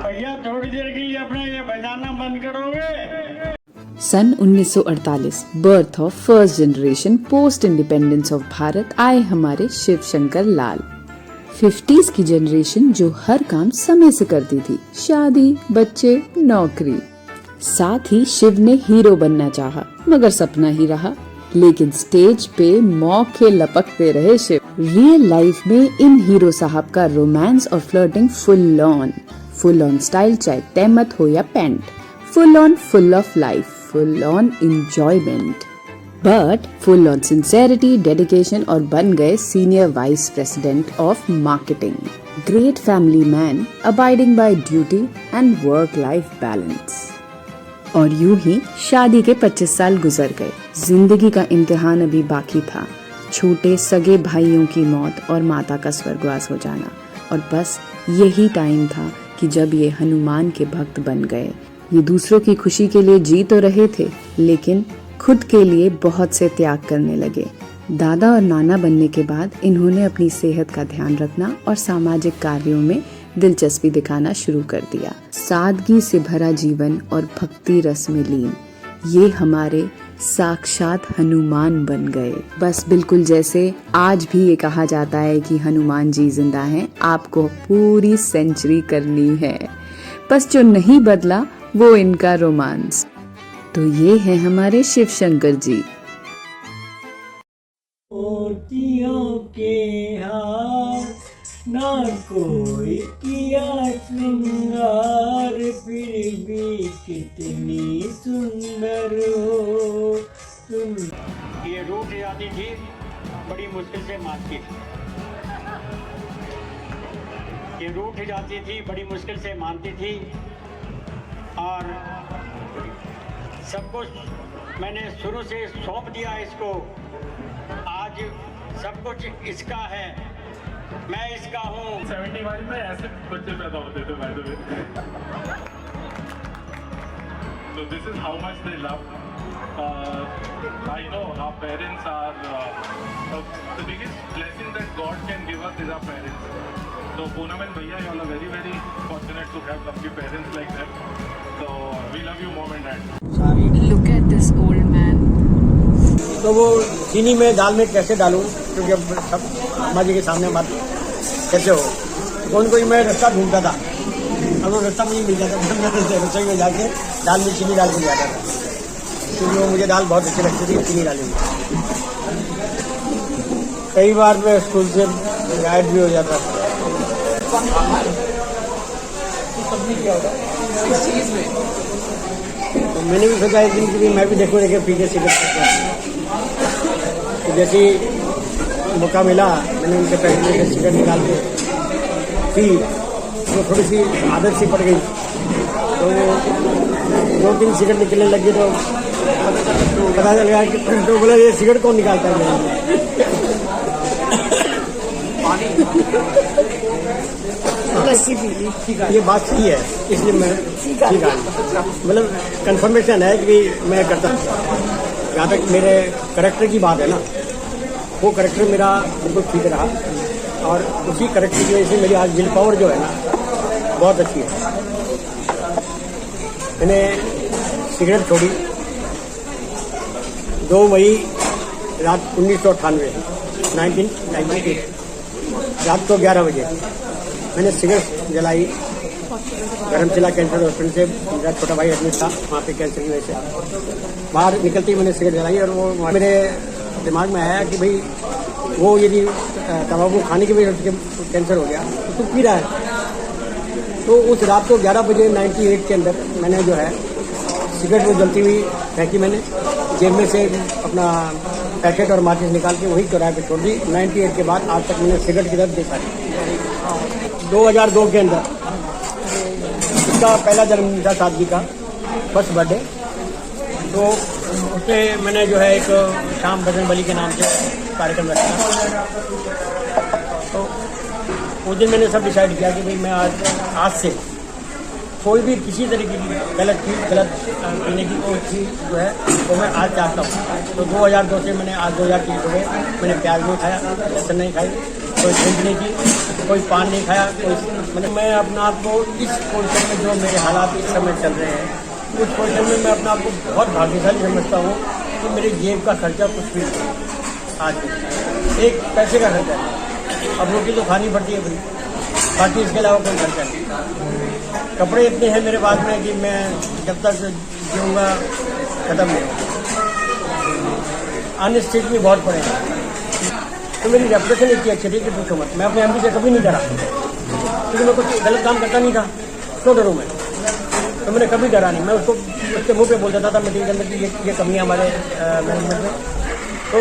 भैया थोड़ी देर के लिए अपना ये बजाना बंद करोगे? सन 1948 birth of first generation post independence of Bharat आए हमारे शिव शंकर लाल। 50s की जनरेशन जो हर काम समय से करती थी, शादी, बच्चे, नौकरी। साथ ही शिव ने हीरो बनना चाहा, मगर सपना ही रहा। लेकिन स्टेज पे मौके लपकते रहे शिव। रियल लाइफ में इन हीरो साहब का रोमांस और फ्लर्टिंग फुल ऑन स्टाइल, चाहे तहमत हो या pant, full of life, full on enjoyment, but full on sincerity, dedication और बन गए senior vice president of marketing. Great family man, abiding by duty and work life balance. और यूं ही शादी के 25 साल गुजर गए। जिंदगी का इम्तिहान अभी बाकी था। छोटे सगे भाइयों की मौत और माता का स्वर्गवास हो जाना, और बस यही टाइम था कि जब ये हनुमान के भक्त बन गए। ये दूसरों की खुशी के लिए जी तो रहे थे, लेकिन खुद के लिए बहुत से त्याग करने लगे। दादा और नाना बनने के बाद इन्होंने अपनी सेहत का ध्यान रखना और सामाजिक कार्यों में दिलचस्पी दिखाना शुरू कर दिया। सादगी से भरा जीवन और भक्ति रस में लीन ये हमारे साक्षात हनुमान बन गए। बस बिल्कुल जैसे आज भी ये कहा जाता है कि हनुमान जी जिंदा हैं, आपको पूरी सेंचुरी करनी है। बस जो नहीं बदला वो इनका रोमांस। तो ये है हमारे शिव शंकर जी। मोतियों के हार ना कोई किया श्रृंगार, फिर भी कितनी सुंदर हो तुम। ये रूठ जाती थी, बड़ी मुश्किल से मानती थी। ये रूठ जाती थी, बड़ी मुश्किल से मानती थी। और सब कुछ मैंने शुरू से सौंप दिया इसको। आज सब कुछ इसका है, मैं इसका हूँ। 71 में ऐसे बच्चे पैदा होते थे by the way. So this is how much they love. I know our parents are the biggest blessing that God can give us is our parents. So Poonam and Bhaiya, you all are very very fortunate to have lovely parents like that. So we love you mom and dad. Look at this old man. तो वो चीनी में दाल में कैसे डालूं, क्योंकि अब सब अम्मा जी के सामने बात कैसे हो, कौन कोई मैं रास्ता ढूंढता था। अब वो रास्ता मुझे मिल जाता था, मैं रसोई में जाके दाल में चीनी डाल के ले आता था, क्योंकि वो मुझे दाल बहुत अच्छी लगती थी चीनी डाली। कई बार मैं स्कूल से गायब भी हो जाता था। तो मैंने भी सोचा एक दिन कि मैं भी देखो देखे पीछे सिगरेट। तो जैसे ही मौका मिला मैंने उनसे पहले सिगरेट निकाल के पी, तो थोड़ी सी आदत सी पड़ गई। तो 2-3 सिगरेट निकलने लगी तो पता चल गया कि तो बोला ये सिगरेट कौन निकालता है। ये बात सही है, इसलिए मैं ठीक है, मतलब कंफर्मेशन है कि मैं करता हूँ। जहाँ तक मेरे करेक्टर की बात है ना, वो करेक्टर मेरा बिल्कुल ठीक रहा, और उसी करेक्टर की वजह से मेरी आज विल पावर जो है ना बहुत अच्छी है। मैंने सिगरेट छोड़ी 2 मई रात 1998 रात को 11 बजे मैंने सिगरेट जलाई। धर्मशिला कैंसर हॉस्पिटल से मेरा छोटा भाई एडमिट था, वहाँ पे कैंसर की वजह से बाहर निकलते ही मैंने सिगरेट जलाई। और वो मेरे दिमाग में आया कि भाई वो यदि तंबाकू खाने की वजह से कैंसर हो गया तो तू पी रहा है। तो उस रात को 11 बजे 98 के अंदर मैंने जो है सिगरेट वो जलती हुई फेंकी। मैंने जेब में से अपना पैकेट और माचिस निकाल के वही चौराहे पे छोड़ दी। 98 के बाद आज तक मैंने सिगरेट की तरफ देखा नहीं। 2002 के अंदर उसका पहला जन्मदिन था, सादगी का फर्स्ट बर्थडे। तो उससे मैंने जो है एक शाम बजरंग बली के नाम से कार्यक्रम रखा। तो उस दिन मैंने सब डिसाइड किया कि भाई मैं आज से कोई भी किसी तरीके की गलत पीने की कोई चीज़ जो है वो मैं आज चाहता हूँ। तो 2002 से मैंने आज 2023 हो गए, मैंने प्याज नहीं खाया, लहसुन नहीं खाई, कोई ड्रिंक नहीं की, कोई पान नहीं खाया, कोई मतलब मैं अपना आप को इस पोजीशन में जो मेरे हालात इस समय चल रहे हैं उस पोजीशन में मैं अपना आप को बहुत भाग्यशाली समझता हूँ कि मेरी जेब का खर्चा कुछ भी नहीं आज भी, एक पैसे का खर्चा नहीं। अब रोटी तो खानी पड़ती है भाई, बाकी इसके अलावा कोई खर्चा नहीं। कपड़े इतने हैं मेरे पास में कि मैं जब तक जीऊँगा खत्म नहीं होगा। अन्य स्टेट में बहुत पड़ेगा। तो मेरी रेपुटेशन इतनी अच्छी थी कि पूछो मत, मैं अपने एमडी से कभी नहीं डरा क्योंकि मैं कुछ गलत काम करता नहीं था। क्यों डरूँ मैं? तो मैंने कभी डरा नहीं। मैं उसको उसके मुंह पे बोल देता था मीटिंग के अंदर कि ये कमियाँ हमारे मैनेजमेंट में। तो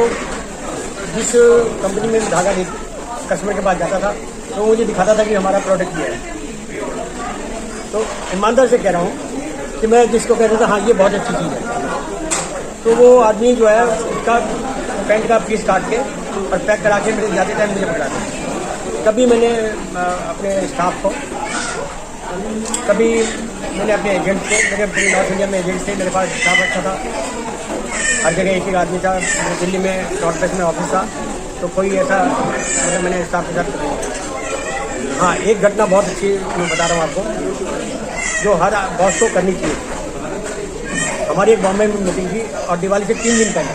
जिस कंपनी में धागा कस्टमर के पास जाता था तो वो मुझे दिखाता था कि हमारा प्रोडक्ट ये है। तो ईमानदार से कह रहा हूँ कि मैं जिसको कहता था हाँ ये बहुत अच्छी चीज़ है, तो वो आदमी जो है उसका पैंट का पीस काट के और पैक करा के मेरे जाते टाइम मुझे पकड़ा था। कभी मैंने अपने स्टाफ को, कभी मैंने अपने एजेंट को, मेरे पूरे नॉर्थ इंडिया में एजेंट थे, मेरे पास स्टाफ अच्छा था, हर जगह एक एक आदमी था। मेरे दिल्ली में नॉर्थ वेस्ट में ऑफिस था, तो कोई ऐसा मतलब मैंने स्टाफ के साथ। हाँ, एक घटना बहुत अच्छी मैं बता रहा हूँ आपको जो हर बॉस को करनी चाहिए। हमारी एक बॉम्बे में मीटिंग थी और दिवाली से 3 दिन पहले,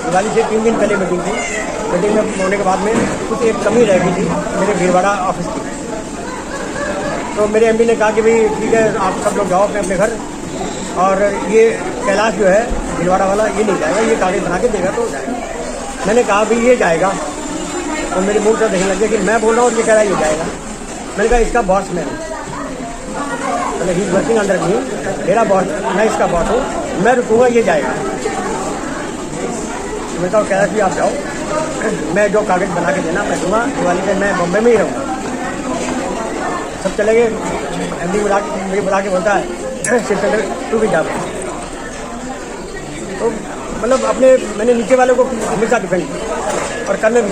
दिवाली से 3 दिन पहले मीटिंग थी। मीटिंग में होने के बाद में कुछ एक कमी रह गई थी मेरे भीलवाड़ा ऑफिस की। तो मेरे एमडी ने कहा कि भाई ठीक है आप सब लोग जाओ अपने अपने घर, और ये कैलाश जो है भीलवाड़ा वाला ये नहीं जाएगा, ये कागज बना के देगा तो जाएगा। मैंने कहा भाई ये जाएगा, और मेरे मुंह से देखने लग गया कि मैं बोल रहा हूँ ये कह रहा है ये जाएगा। मैंने कहा इसका बॉस मैं हूँ, मतलब ही वर्किंग अंडर मी, मेरा बॉस, मैं इसका बॉस हूँ, मैं रुकूँगा ये जाएगा। मैं कहा कैलाश भी आप जाओ, मैं जो कागज बना के देना मैं दूँगा, दिवाली पे मैं बॉम्बे में ही रहूँगा। सब चले गए। एमडी मुझे बुला के बोलता है शिवचंद्र तू भी जा। तो मतलब अपने मैंने नीचे वाले को हमेशा डिफेंड किया और करने भी।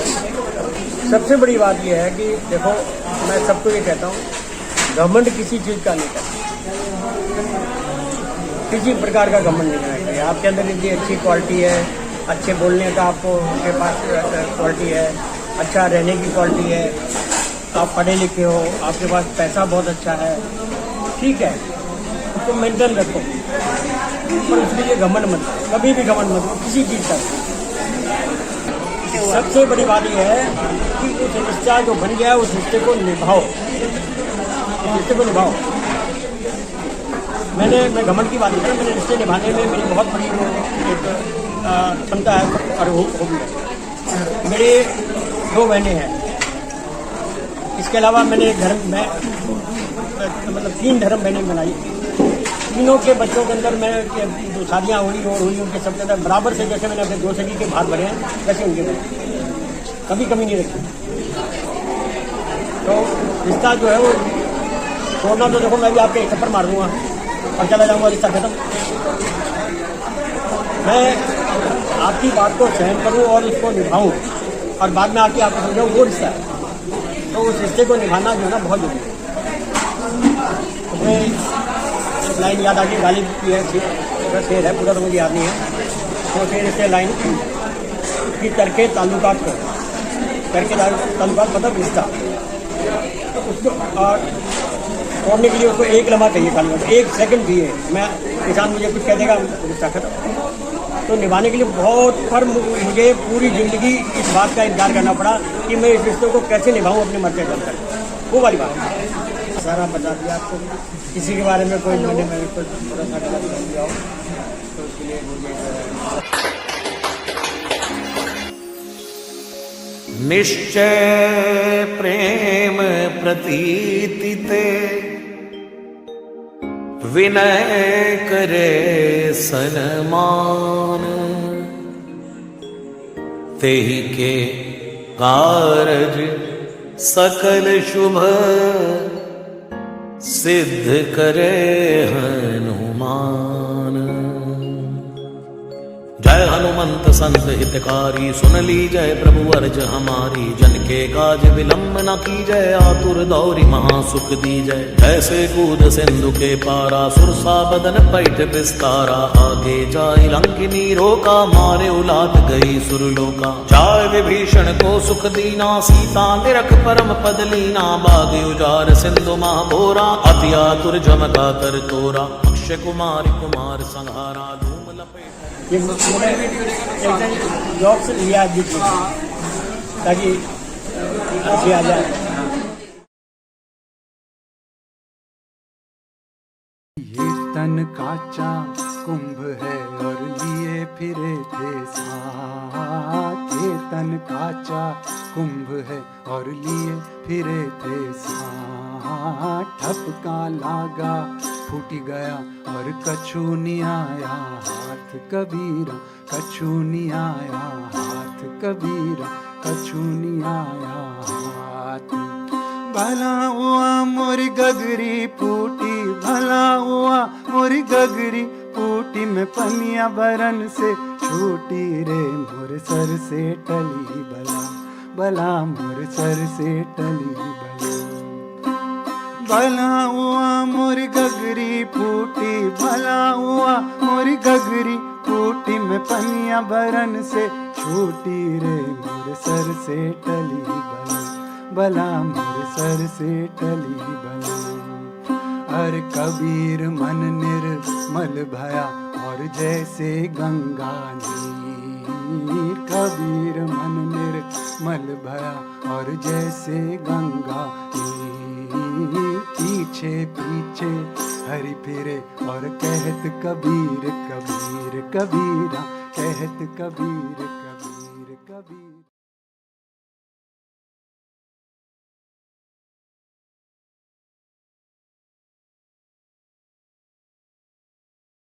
सबसे बड़ी बात यह है कि देखो मैं सबको ये कहता हूँ, घमंड किसी चीज़ का नहीं करना, किसी प्रकार का घमंड नहीं करना चाहिए। आपके अंदर इतनी अच्छी क्वालिटी है, अच्छे बोलने का आपको के पास क्वालिटी है, अच्छा रहने की क्वालिटी है, आप पढ़े लिखे हो, आपके पास पैसा बहुत अच्छा है, ठीक है, उसको मेंटेन रखो, पर उसके लिए घमंड मत करो, कभी भी घमंड मत करो किसी चीज़ का। सबसे बड़ी बात यह है कि उस रिश्ता जो बन गया है उस रिश्ते को निभाओ, उस रिश्ते को निभाओ। मैं घमंड की बात नहीं कर, मैंने रिश्ते निभाने में मेरी बहुत बड़ी एक क्षमता है और हॉबी है। मेरी 2 बहनें हैं, इसके अलावा मैंने धर्म में मतलब 3 धर्म बहनें बनाई। तीनों के बच्चों के अंदर मैं जो शादियाँ हुई और हुई उनके सबके अंदर बराबर से, जैसे मैंने अपने 2 सगी के भाग भरे हैं वैसे उनके भरे, कभी कमी नहीं रखी। तो रिश्ता जो है वो छोड़ना तो देखो मैं भी आपके थप्पड़ मार दूँगा और चला जाऊँगा, रिश्ता खत्म। मैं आपकी बात को सहन करूँ और उसको निभाऊँ और बाद में आके आपको समझाऊँ, वो रिश्ता है। तो उस रिश्ते को निभाना जो है ना बहुत जरूरी है। मुझे एक लाइन याद आ गई, गालिब की है, शेर है, पूरा तो मुझे याद नहीं है। तो फिर इससे लाइन कि करके ताल्लुकात को, करके ताल्लुकात मतलब रिश्ता, तो उसको तोड़ने के लिए उसको 1 लम्हा चाहिए, खाली 1 सेकंड चाहिए। मैं किसान मुझे कुछ कह देगा रिश्ता खत्म। तो निभाने के लिए बहुत, पर मुझे पूरी ज़िंदगी इस बात का इंतजार करना पड़ा कि मैं इस रिश्ते को कैसे निभाऊं अपने मर्ज़ी चलकर, वो वाली बात सारा बता दिया आपको। किसी के बारे में कोई मैंने कुछ थोड़ा सा गलत कर दिया हो तो उसके लिए मुझे निश्चय प्रेम प्रतीति ते विनय करे सनमान, तेहि के कारज सकल शुभ सिद्ध करे हनुमान। जय जय हनुमंत संत हितकारी, सुन लीजय प्रभु अर्ज हमारी। जन के काज विलंब न कीजय, आतुर दौरी महासुख दीजय। जैसे कूद सिंधु के पारा, सुरसा बदन पैठ विस्तारा। आगे जाय लंकिनी रोका, मारे उलाद गई सुरलोका। जाय विभीषण को सुख दीना, सीता निरख परम पद लीना। बाग उजार सिंधु महाबोरा, अति आतुर जमका कर तोरा। अक्षय कुमार कुमार संहारा, धूम लपेट। ये जॉब से लिया दीजिए ताकि हंसी आ जाए। ये तन काचा कुंभ है और लिए फिरे थे साथ। ये तन काचा कुंभ है और लिए फिरे थे साथ। ठपका लागा फूट गया और कछु नहीं आया हाथ। कबीरा कछु नहीं आया हाथ। कबीरा कछु नहीं आया हाथ। भला हुआ मोरी गगरी फूटी, भला हुआ मोरी गगरी फूटी। में पनिया बरन से छूटी रे, मोर सर से टली बला बला। मोर सर से टली बला। भला हुआ मोरी गगरी फूटी, भला हुआ मोरी गगरी फूटी। में पनिया बरन से छूटी रे, मोर सर से टली बला बला। मोर सर से टली बला। हर कबीर मन निर्मल भया और जैसे गंगा नीर। कबीर मन निर्मल भया और जैसे गंगा नीर। पीछे पीछे हरि फिरे और कहत कबीर कबीर कबीरा। कहत कबीर